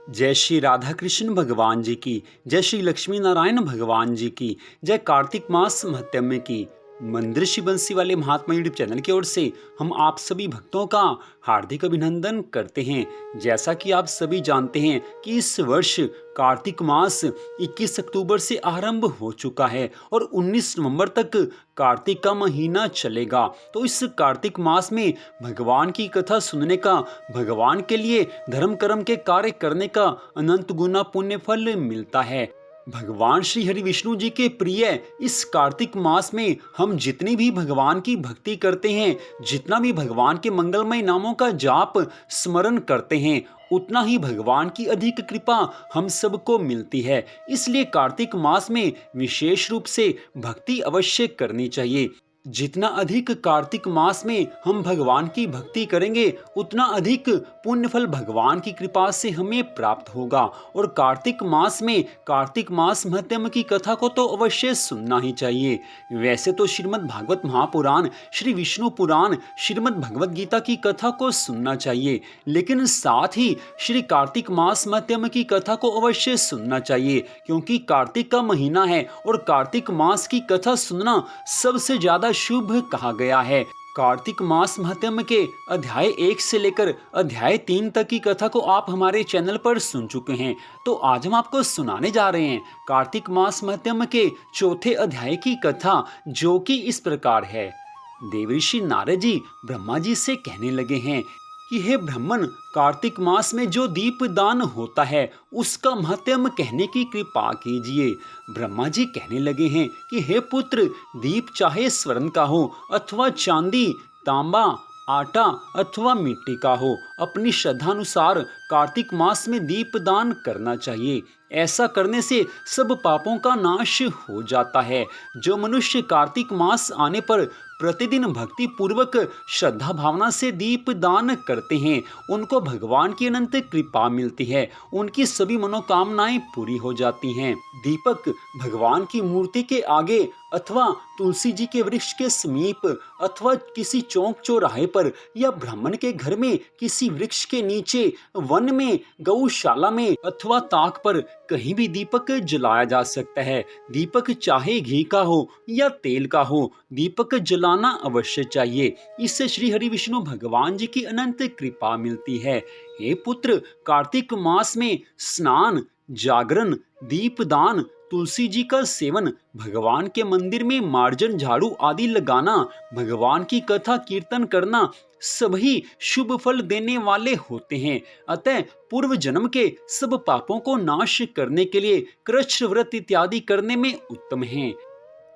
जय श्री राधा कृष्ण भगवान जी की, जय श्री लक्ष्मी नारायण भगवान जी की, जय कार्तिक मास महत्म्य की। मंदिर श्री बंसी वाले महात्मा यूट्यूब चैनल की ओर से हम आप सभी भक्तों का हार्दिक अभिनंदन करते हैं। जैसा कि आप सभी जानते हैं कि इस वर्ष कार्तिक मास 21 अक्टूबर से आरंभ हो चुका है और 19 नवंबर तक कार्तिक का महीना चलेगा। तो इस कार्तिक मास में भगवान की कथा सुनने का, भगवान के लिए धर्म कर्म के कार्य करने का अनंत गुना पुण्य फल मिलता है। भगवान श्री हरि विष्णु जी के प्रिय इस कार्तिक मास में हम जितनी भी भगवान की भक्ति करते हैं, जितना भी भगवान के मंगलमय नामों का जाप स्मरण करते हैं, उतना ही भगवान की अधिक कृपा हम सबको मिलती है। इसलिए कार्तिक मास में विशेष रूप से भक्ति अवश्य करनी चाहिए। जितना अधिक कार्तिक मास में हम भगवान की भक्ति करेंगे, उतना अधिक पुण्य फल भगवान की कृपा से हमें प्राप्त होगा। और कार्तिक मास में कार्तिक मास महत्म्य की कथा को तो अवश्य सुनना ही चाहिए। वैसे तो श्रीमद् भागवत महापुराण, श्री विष्णु पुराण, श्रीमद् भगवत गीता की कथा को सुनना चाहिए, लेकिन साथ ही श्री कार्तिक मास महत्म्य की कथा को अवश्य सुनना चाहिए, क्योंकि कार्तिक का महीना है और कार्तिक मास की कथा सुनना सबसे ज्यादा शुभ कहा गया है। कार्तिक मास महत्म्य के अध्याय 1 से लेकर अध्याय 3 तक की कथा को आप हमारे चैनल पर सुन चुके हैं। तो आज हम आपको सुनाने जा रहे हैं कार्तिक मास महत्म्य के चौथे अध्याय की कथा, जो कि इस प्रकार है। देवऋषि नारद जी ब्रह्मा जी से कहने लगे हैं कि हे ब्राह्मण, कार्तिक मास में जो दीप दान होता है उसका महत्म्य कहने की कृपा कीजिए। ब्रह्मा जी कहने लगे हैं कि हे पुत्र, दीप चाहे स्वर्ण का हो अथवा चांदी, तांबा, आटा अथवा मिट्टी का हो, अपनी श्रद्धानुसार कार्तिक मास में दीप दान करना चाहिए। ऐसा करने से सब पापों का नाश हो जाता है। जो मनुष्य कार्तिक मास आने पर प्रतिदिन भक्ति पूर्वक श्रद्धा भावना से दीप दान करते हैं, उनको भगवान की अनंत कृपा मिलती है, उनकी सभी मनोकामनाएं पूरी हो जाती हैं। दीपक भगवान की मूर्ति के आगे अथवा तुलसी जी के वृक्ष के समीप अथवा किसी चौक चौराहे पर या ब्राह्मण के घर में किसी वृक्ष के नीचे, वन में, गौशाला में अथवा ताक पर कहीं भी दीपक जलाया जा सकता है। दीपक चाहे घी का हो या तेल का हो, दीपक जलाना अवश्य चाहिए। इससे श्री हरि विष्णु भगवान जी की अनंत कृपा मिलती है। हे पुत्र, कार्तिक मास में स्नान, जागरण, दीपदान, तुलसी जी का सेवन, भगवान के मंदिर में मार्जन झाड़ू आदि लगाना, भगवान की कथा कीर्तन करना सभी शुभ फल देने वाले होते हैं। अतः पूर्व जन्म के सब पापों को नाश करने के लिए कृच्छ व्रत इत्यादि करने में उत्तम है।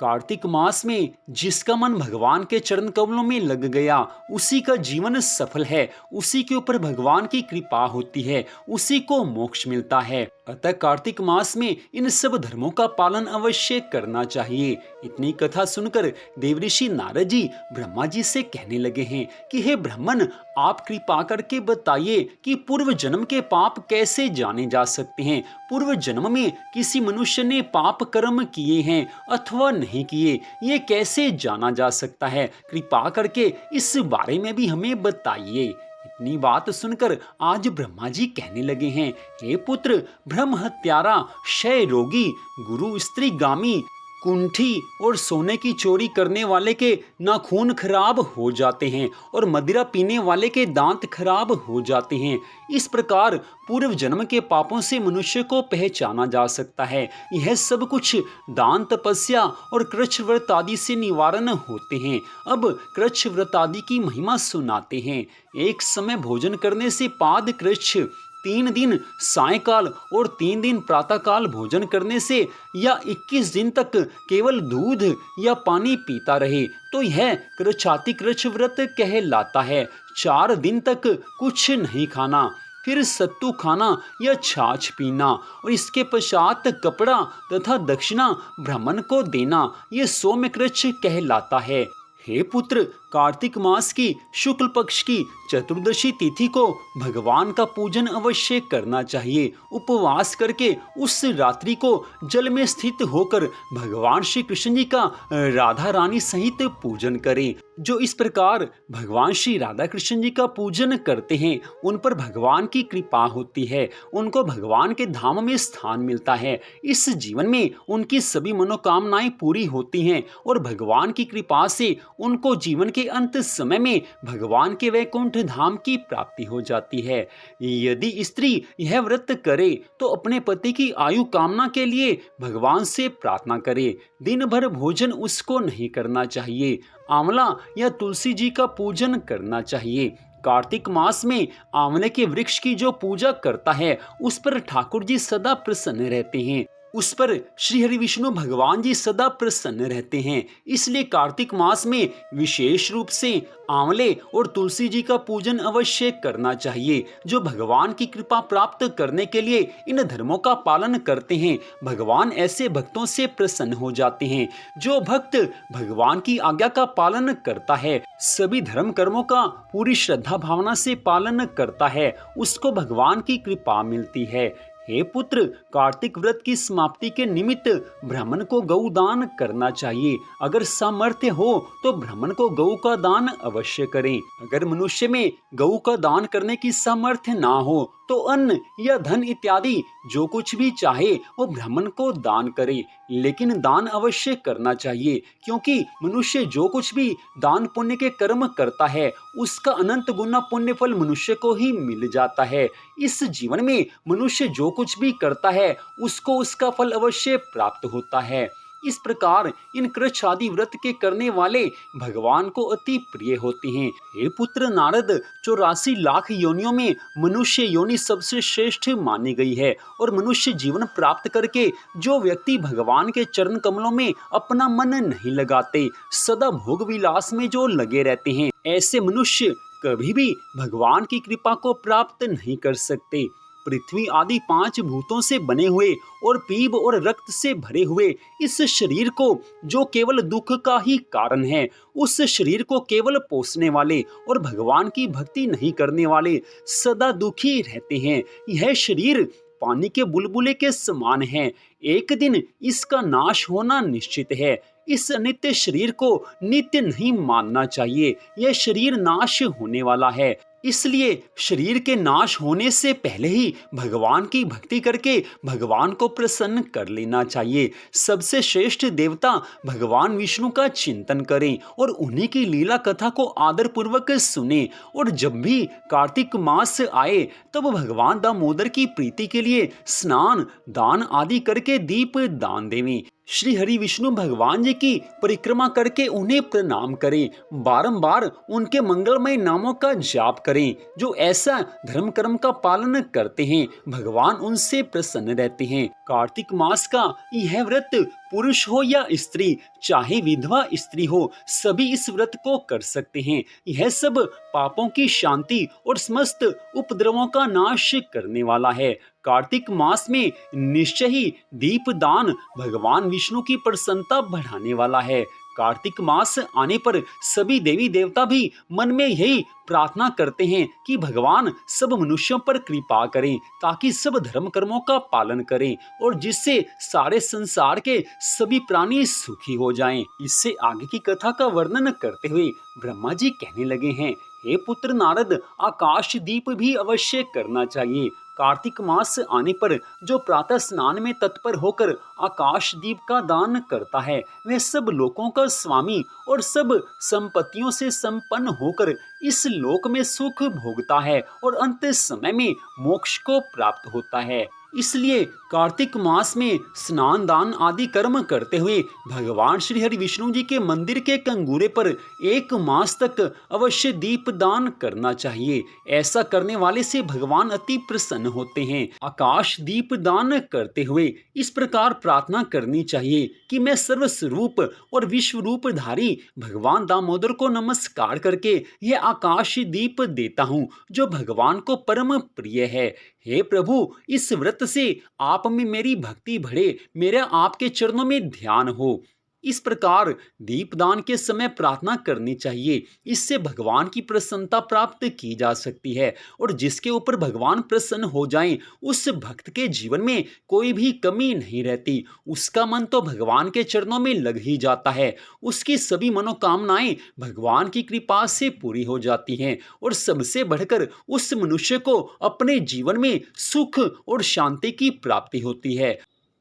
कार्तिक मास में जिसका मन भगवान के चरण कमलों में लग गया, उसी का जीवन सफल है, उसी के ऊपर भगवान की कृपा होती है, उसी को मोक्ष मिलता है। अतः कार्तिक मास में इन सब धर्मों का पालन अवश्य करना चाहिए। इतनी कथा सुनकर देवऋषि नारद जी ब्रह्मा जी से कहने लगे हैं कि हे ब्राह्मण, आप कृपा करके बताइए कि पूर्व जन्म के पाप कैसे जाने जा सकते हैं। पूर्व जन्म में किसी मनुष्य ने पाप कर्म किए हैं अथवा नहीं किए, ये कैसे जाना जा सकता है? कृपा करके इस बारे में भी हमें बताइए। इतनी बात सुनकर आज ब्रह्मा जी कहने लगे हैं, हे पुत्र, ब्रह्म हत्यारा, क्षय रोगी, गुरु स्त्रीगामी, कुंठी और सोने की चोरी करने वाले के नाखून खराब हो जाते हैं और मदिरा पीने वाले के दांत खराब हो जाते हैं। इस प्रकार पूर्व जन्म के पापों से मनुष्य को पहचाना जा सकता है। यह सब कुछ दान, तपस्या और कृच्छ व्रत आदि से निवारण होते हैं। अब कृच्छ व्रत आदि की महिमा सुनाते हैं। एक समय भोजन करने से पाद कृच्छ, 3 दिन सायकाल और 3 दिन प्रातःकाल भोजन करने से या 21 दिन तक केवल दूध या पानी पीता रहे तो यह कृच्छाति कृच्छ व्रत कहलाता है। 4 दिन तक कुछ नहीं खाना, फिर सत्तू खाना या छाछ पीना और इसके पश्चात कपड़ा तथा दक्षिणा ब्राह्मण को देना, ये सौम्य कृच्छ कहलाता है। हे पुत्र, कार्तिक मास की शुक्ल पक्ष की चतुर्दशी तिथि को भगवान का पूजन अवश्य करना चाहिए। उपवास करके उस रात्रि को जल में स्थित होकर भगवान श्री कृष्ण जी का राधा रानी सहित पूजन करें। जो इस प्रकार भगवान श्री राधा कृष्ण जी का पूजन करते हैं उन पर भगवान की कृपा होती है, उनको भगवान के धाम में स्थान मिलता है। इस जीवन में उनकी सभी मनोकामनाएं पूरी होती हैं और भगवान की कृपा से उनको जीवन के अंत समय में भगवान के वैकुंठ धाम की प्राप्ति हो जाती है। यदि स्त्री यह व्रत करे तो अपने पति की आयु कामना के लिए भगवान से प्रार्थना करे। दिन भर भोजन उसको नहीं करना चाहिए। आंवला या तुलसी जी का पूजन करना चाहिए। कार्तिक मास में आंवले के वृक्ष की जो पूजा करता है उस पर ठाकुर जी सदा प्रसन्न रहते हैं, उस पर श्री हरि विष्णु भगवान जी सदा प्रसन्न रहते हैं। इसलिए कार्तिक मास में विशेष रूप से आंवले और तुलसी जी का पूजन अवश्य करना चाहिए। जो भगवान की कृपा प्राप्त करने के लिए इन धर्मों का पालन करते हैं, भगवान ऐसे भक्तों से प्रसन्न हो जाते हैं। जो भक्त भगवान की आज्ञा का पालन करता है, सभी धर्म कर्मों का पूरी श्रद्धा भावना से पालन करता है, उसको भगवान की कृपा मिलती है। हे पुत्र, कार्तिक व्रत की समाप्ति के निमित्त ब्राह्मण को गौ दान करना चाहिए। अगर सामर्थ्य हो तो ब्राह्मण को गौ का दान अवश्य करें। अगर मनुष्य में गौ का दान करने की सामर्थ्य ना हो तो अन्न या धन इत्यादि जो कुछ भी चाहे वो ब्राह्मण को दान करे, लेकिन दान अवश्य करना चाहिए, क्योंकि मनुष्य जो कुछ भी दान पुण्य के कर्म करता है उसका अनंत गुना पुण्य फल मनुष्य को ही मिल जाता है। इस जीवन में मनुष्य जो कुछ भी करता है उसको उसका फल अवश्य प्राप्त होता है। इस प्रकार इन कृच्छ आदि व्रत के करने वाले भगवान को अति प्रिय होते हैं। हे पुत्र नारद, 84 लाख योनियों में मनुष्य योनि सबसे श्रेष्ठ मानी गई है और मनुष्य जीवन प्राप्त करके जो व्यक्ति भगवान के चरण कमलों में अपना मन नहीं लगाते, सदा भोग विलास में जो लगे रहते हैं, ऐसे मनुष्य कभी भी भगवान की कृपा को प्राप्त नहीं कर सकते। पृथ्वी आदि 5 भूतों से बने हुए और पीप और रक्त से भरे हुए इस शरीर को जो केवल दुख का ही कारण है, उस शरीर को केवल पोसने वाले और भगवान की भक्ति नहीं करने वाले सदा दुखी रहते हैं। यह शरीर पानी के बुलबुले के समान है, एक दिन इसका नाश होना निश्चित है। इस अनित्य शरीर को नित्य नहीं मानना चाहिए, यह शरीर नाश होने वाला है। इसलिए शरीर के नाश होने से पहले ही भगवान की भक्ति करके भगवान को प्रसन्न कर लेना चाहिए। सबसे श्रेष्ठ देवता भगवान विष्णु का चिंतन करें और उन्हीं की लीला कथा को आदर पूर्वक सुने। और जब भी कार्तिक मास आए तब भगवान दामोदर की प्रीति के लिए स्नान दान आदि करके दीप दान देवें। श्री हरि विष्णु भगवान जी की परिक्रमा करके उन्हें प्रणाम करें। बारंबार उनके मंगलमय नामों का जाप करें। जो ऐसा धर्म कर्म का पालन करते हैं, भगवान उनसे प्रसन्न रहते हैं। कार्तिक मास का यह व्रत पुरुष हो या स्त्री, चाहे विधवा स्त्री हो, सभी इस व्रत को कर सकते हैं। यह सब पापों की शांति और समस्त उपद्रवों का नाश करने वाला है। कार्तिक मास में निश्चय ही दीप दान भगवान विष्णु की प्रसन्नता बढ़ाने वाला है। कार्तिक मास आने पर सभी देवी देवता भी मन में यही प्रार्थना करते हैं कि भगवान सब मनुष्यों पर कृपा करें, ताकि सब धर्म कर्मों का पालन करें और जिससे सारे संसार के सभी प्राणी सुखी हो जाएं। इससे आगे की कथा का वर्णन करते हुए ब्रह्मा जी कहने लगे हैं, हे पुत्र नारद, आकाश दीप भी अवश्य करना चाहिए। कार्तिक मास आने पर जो प्रातः स्नान में तत्पर होकर आकाश दीप का दान करता है, वह सब लोकों का स्वामी और सब संपत्तियों से संपन्न होकर इस लोक में सुख भोगता है और अंत समय में मोक्ष को प्राप्त होता है। इसलिए कार्तिक मास में स्नान दान आदि कर्म करते हुए भगवान श्री हरि विष्णु जी के मंदिर के कंगूरे पर 1 मास तक अवश्य दीप दान करना चाहिए। ऐसा करने वाले से भगवान अति प्रसन्न होते हैं। आकाश दीप दान करते हुए इस प्रकार प्रार्थना करनी चाहिए कि मैं सर्वस्वरूप और विश्व रूप धारी भगवान दामोदर को नमस्कार करके यह आकाश दीप देता हूँ, जो भगवान को परम प्रिय है। हे प्रभु, इस व्रत से आप में मेरी भक्ति बढ़े, मेरा आपके चरणों में ध्यान हो। इस प्रकार दीपदान के समय प्रार्थना करनी चाहिए। इससे भगवान की प्रसन्नता प्राप्त की जा सकती है और जिसके ऊपर भगवान प्रसन्न हो जाएं, उस भक्त के जीवन में कोई भी कमी नहीं रहती। उसका मन तो भगवान के चरणों में लग ही जाता है। उसकी सभी मनोकामनाएं भगवान की कृपा से पूरी हो जाती हैं और सबसे बढ़कर उस मनुष्य को अपने जीवन में सुख और शांति की प्राप्ति होती है।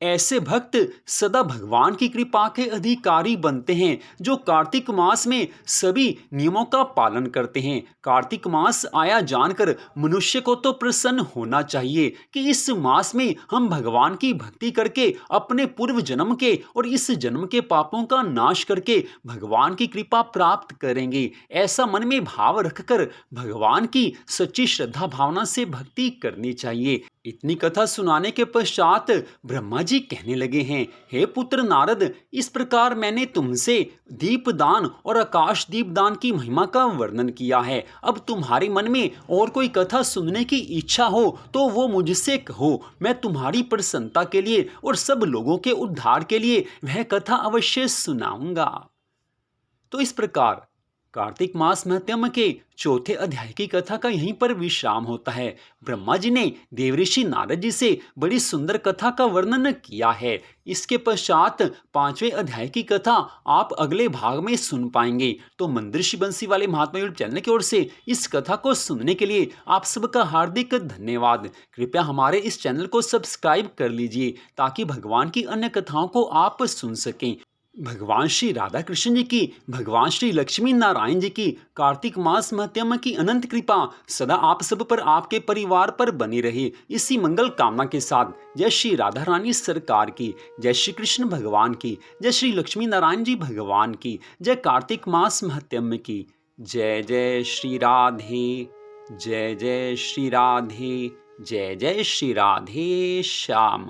ऐसे भक्त सदा भगवान की कृपा के अधिकारी बनते हैं, जो कार्तिक मास में सभी नियमों का पालन करते हैं। कार्तिक मास आया जानकर मनुष्य को तो प्रसन्न होना चाहिए कि इस मास में हम भगवान की भक्ति करके अपने पूर्व जन्म के और इस जन्म के पापों का नाश करके भगवान की कृपा प्राप्त करेंगे। ऐसा मन में भाव रखकर भगवान की सच्ची श्रद्धा भावना से भक्ति करनी चाहिए। इतनी कथा सुनाने के पश्चात ब्रह्मा जी कहने लगे हैं, हे पुत्र नारद, इस प्रकार मैंने तुमसे दीपदान और आकाश दीपदान की महिमा का वर्णन किया है। अब तुम्हारे मन में और कोई कथा सुनने की इच्छा हो तो वो मुझसे कहो। मैं तुम्हारी प्रसन्नता के लिए और सब लोगों के उद्धार के लिए वह कथा अवश्य सुनाऊंगा। तो इस प्रकार कार्तिक मास महत्म के चौथे अध्याय की कथा का यहीं पर विश्राम होता है। ब्रह्मा जी ने देवऋषि नारद जी से बड़ी सुंदर कथा का वर्णन किया है। इसके पश्चात पांचवें अध्याय की कथा आप अगले भाग में सुन पाएंगे। तो मंदिर बंसी वाले महात्मा यूट्यूब चैनल की ओर से इस कथा को सुनने के लिए आप सबका हार्दिक धन्यवाद। कृपया हमारे इस चैनल को सब्सक्राइब कर लीजिए ताकि भगवान की अन्य कथाओं को आप सुन सकें। भगवान श्री राधा कृष्ण जी की, भगवान श्री लक्ष्मी नारायण जी की कार्तिक मास महत्म की अनंत कृपा सदा आप सब पर, आपके परिवार पर बनी रहे। इसी मंगल कामना के साथ जय श्री राधा रानी सरकार की, जय श्री कृष्ण भगवान की, जय श्री लक्ष्मी नारायण जी भगवान की, जय कार्तिक मास महत्म की। जय जय श्री राधे, जय जय श्री राधे, जय जय श्री राधे श्याम।